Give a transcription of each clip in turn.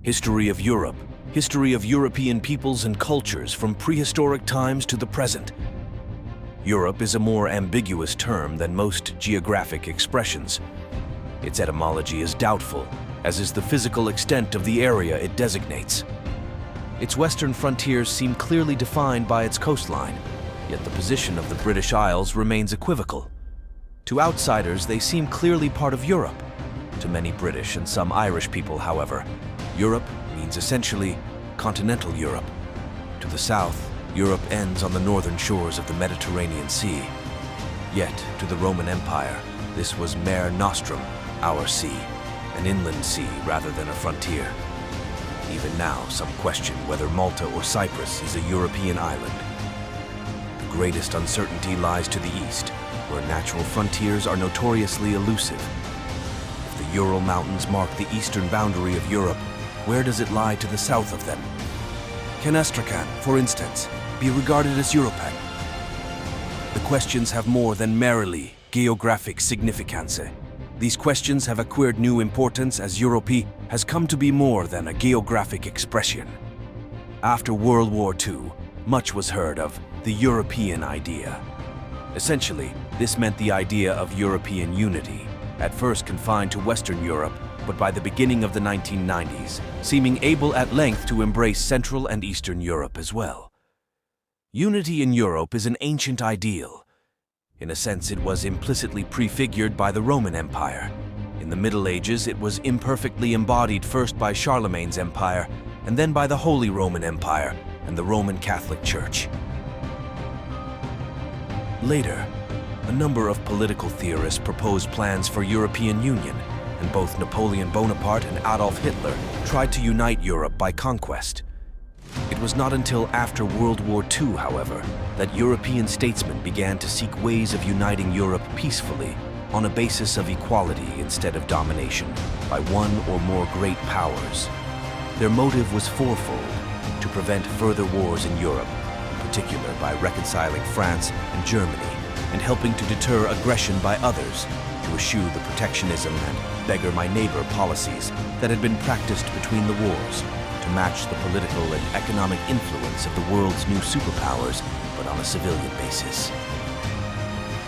History of Europe. History of European peoples and cultures from prehistoric times to the present. Europe is a more ambiguous term than most geographic expressions. Its etymology is doubtful, as is the physical extent of the area it designates. Its western frontiers seem clearly defined by its coastline, yet the position of the British Isles remains equivocal. To outsiders, they seem clearly part of Europe. To many British and some Irish people, however, Europe means essentially continental Europe. To the south, Europe ends on the northern shores of the Mediterranean Sea. Yet, to the Roman Empire, this was Mare Nostrum, our sea, an inland sea rather than a frontier. Even now, some question whether Malta or Cyprus is a European island. The greatest uncertainty lies to the east, where natural frontiers are notoriously elusive. If the Ural Mountains mark the eastern boundary of Europe, where does it lie to the south of them? Can Astrakhan, for instance, be regarded as European? The questions have more than merely geographic significance. These questions have acquired new importance as Europe has come to be more than a geographic expression. After World War II, much was heard of the European idea. Essentially, this meant the idea of European unity, at first confined to Western Europe, but by the beginning of the 1990s, seeming able at length to embrace Central and Eastern Europe as well. Unity in Europe is an ancient ideal. In a sense, it was implicitly prefigured by the Roman Empire. In the Middle Ages, it was imperfectly embodied first by Charlemagne's empire, and then by the Holy Roman Empire and the Roman Catholic Church. Later, a number of political theorists proposed plans for European union, and both Napoleon Bonaparte and Adolf Hitler tried to unite Europe by conquest. It was not until after World War II, however, that European statesmen began to seek ways of uniting Europe peacefully on a basis of equality instead of domination by one or more great powers. Their motive was fourfold: to prevent further wars in Europe, in particular by reconciling France and Germany, and helping to deter aggression by others, to eschew the protectionism and beggar-my-neighbor policies that had been practiced between the wars, to match the political and economic influence of the world's new superpowers, but on a civilian basis.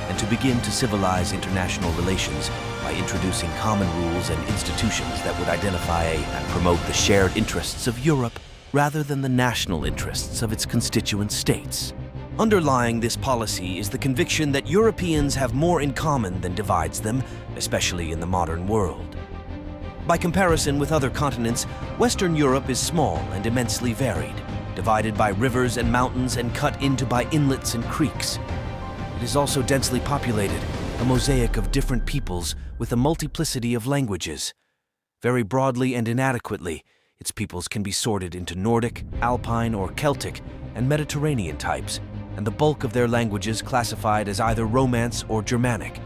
And to begin to civilize international relations by introducing common rules and institutions that would identify and promote the shared interests of Europe rather than the national interests of its constituent states. Underlying this policy is the conviction that Europeans have more in common than divides them, especially in the modern world. By comparison with other continents, Western Europe is small and immensely varied, divided by rivers and mountains and cut into by inlets and creeks. It is also densely populated, a mosaic of different peoples with a multiplicity of languages. Very broadly and inadequately, its peoples can be sorted into Nordic, Alpine, or Celtic, and Mediterranean types, and the bulk of their languages classified as either Romance or Germanic.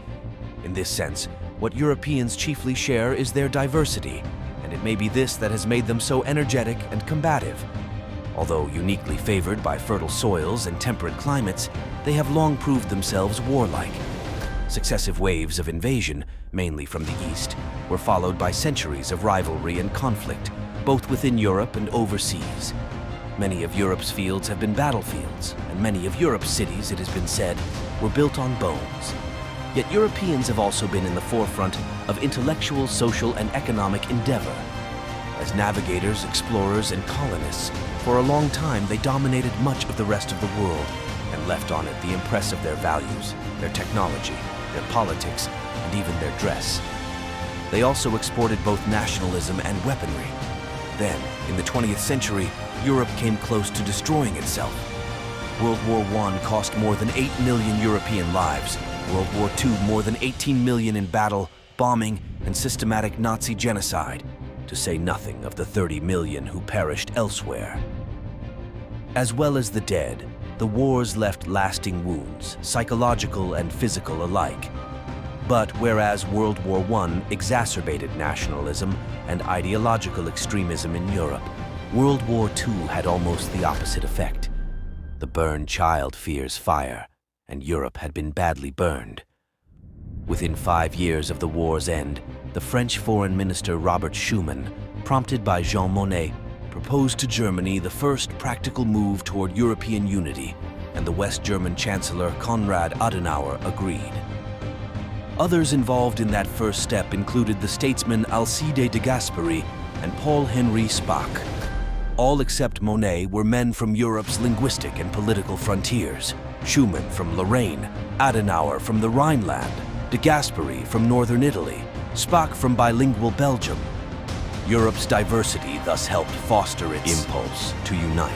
In this sense, what Europeans chiefly share is their diversity, and it may be this that has made them so energetic and combative. Although uniquely favored by fertile soils and temperate climates, they have long proved themselves warlike. Successive waves of invasion, mainly from the east, were followed by centuries of rivalry and conflict, both within Europe and overseas. Many of Europe's fields have been battlefields, and many of Europe's cities, it has been said, were built on bones. Yet Europeans have also been in the forefront of intellectual, social, and economic endeavor. As navigators, explorers, and colonists, for a long time they dominated much of the rest of the world and left on it the impress of their values, their technology, their politics, and even their dress. They also exported both nationalism and weaponry. Then, in the 20th century, Europe came close to destroying itself. World War I cost more than 8 million European lives, World War II more than 18 million in battle, bombing, and systematic Nazi genocide, to say nothing of the 30 million who perished elsewhere. As well as the dead, the wars left lasting wounds, psychological and physical alike. But whereas World War I exacerbated nationalism and ideological extremism in Europe, World War II had almost the opposite effect. The burned child fears fire, and Europe had been badly burned. Within 5 years of the war's end, the French Foreign Minister Robert Schuman prompted by Jean Monnet, proposed to Germany the first practical move toward European unity, and the West German Chancellor Konrad Adenauer agreed. Others involved in that first step included the statesmen Alcide de Gasperi and Paul-Henri Spaak. All except Monnet were men from Europe's linguistic and political frontiers. Schumann from Lorraine, Adenauer from the Rhineland, de Gasperi from northern Italy, Spaak from bilingual Belgium. Europe's diversity thus helped foster its impulse to unite.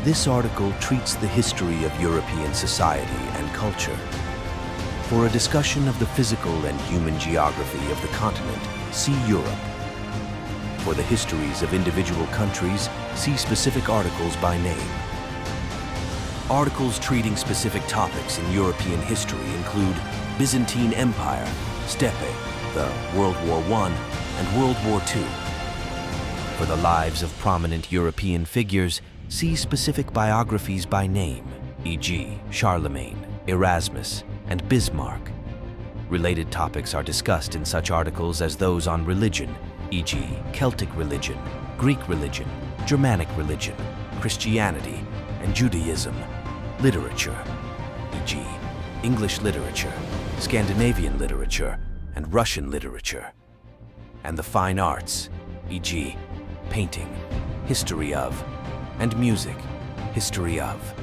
This article treats the history of European society and culture. For a discussion of the physical and human geography of the continent, see Europe. For the histories of individual countries, see specific articles by name. Articles treating specific topics in European history include Byzantine Empire, Steppe, the World War I, and World War II. For the lives of prominent European figures, see specific biographies by name, e.g. Charlemagne, Erasmus, and Bismarck. Related topics are discussed in such articles as those on religion, e.g. Celtic religion, Greek religion, Germanic religion, Christianity, and Judaism. Literature, e.g. English literature, Scandinavian literature, and Russian literature. And the fine arts, e.g. painting, history of, and music, history of.